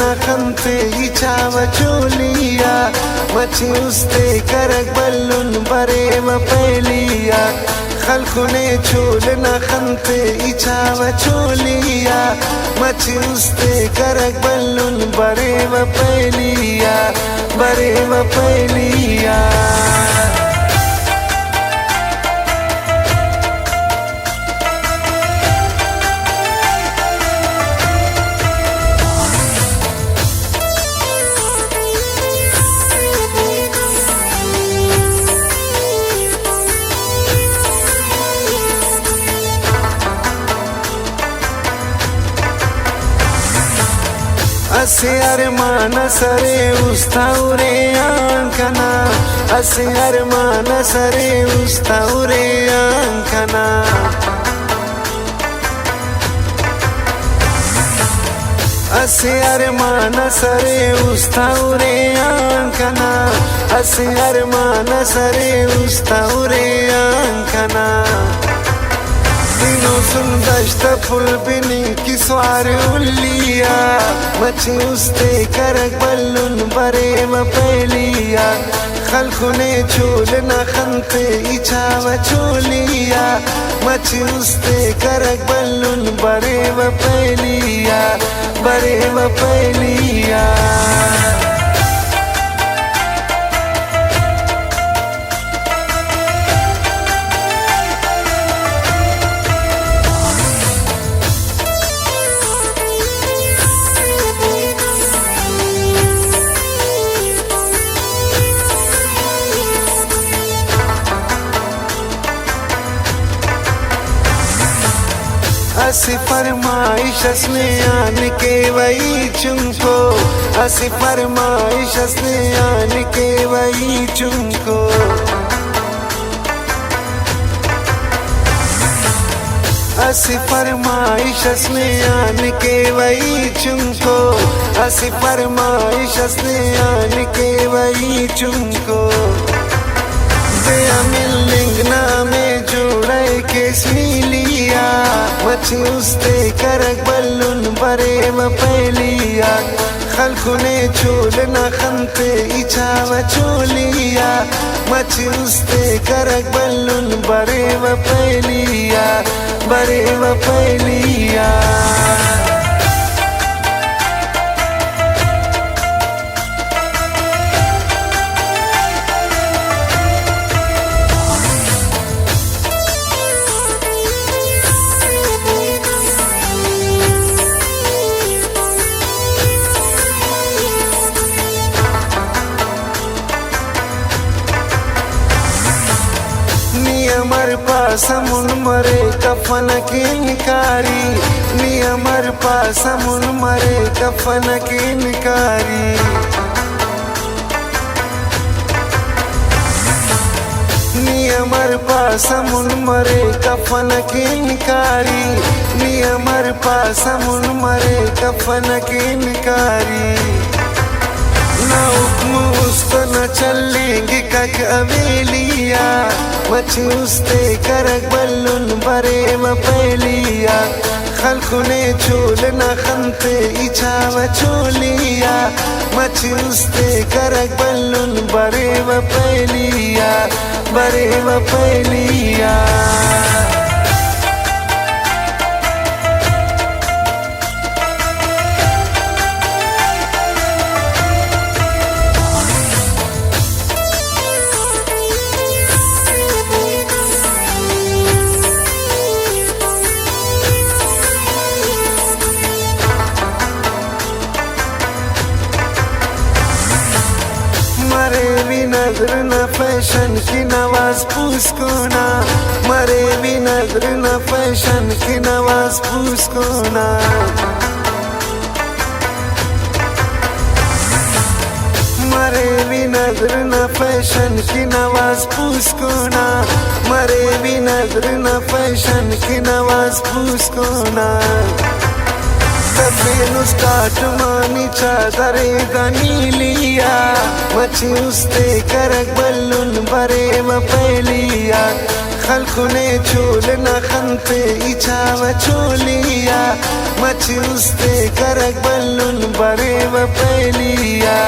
خنته ichava chulia machi uste karak ballun bare ma pelia khalkune chulna khante ichava chulia machi uste karak ballun bare ma pelia असे अरमान सरे उस्ताउरे आंखना असे अरमान सरे उस्ताउरे आंखना असे अरमान सरे उस्ताउरे आंखना असे अरमान सरे उस्ताउरे आंखना दिनों सुन दश्त फुल बिनी की स्वार उल्लिया मची उस्ते करक बल्लुन बरे म पेलिया खलखुने चूलना खंते इचावा चूलिया मची उस्ते करक बल्लुन बरे म पेलिया असी फरमाइश असने आन के वही चुमको असी फरमाइश असने आन के वही चुमको असी फरमाइश असने आन के वही चुमको असी फरमाइश असने आन के वही चुमको दया मिलिंग नामे जोड़े के स्मीलिया मची उस्ते करक बल्लुन बरे म पेलिया खलखुने चूलना खंते इचावा चूलिया मची उस्ते करक बल्लुन बरे म पेलिया अमर पासमुन मरे कफन की निकारी नी अमर पासमुन मरे कफन की निकारी नी अमर पासमुन मरे कफन की निकारी नी अमर पासमुन मरे कफन की निकारी ना हुक्म उस्तो न चलेंगे कक अवेलिया मची उस्ते करक बल्लुन बरे म पेलिया खलखुने चूलना खंते इचावा चूलिया मची उस्ते करक बल्लुन बरे म पेलिया मरे भी नजर न फैशन की नवाज पूछको ना मरे भी नजर न फैशन की नवाज पूछको ना मरे भी नजर न फैशन की नवाज पूछको ना मरे भी नजर न फैशन की नवाज पूछको ना तबेनुस काटमानी चादरे गनीलिया मची उस्ते करक बल्लुन बरे म पेलिया خلقونه چول نخنته ایچاو چولیا مچی استه کرک بلون بره و پیلیا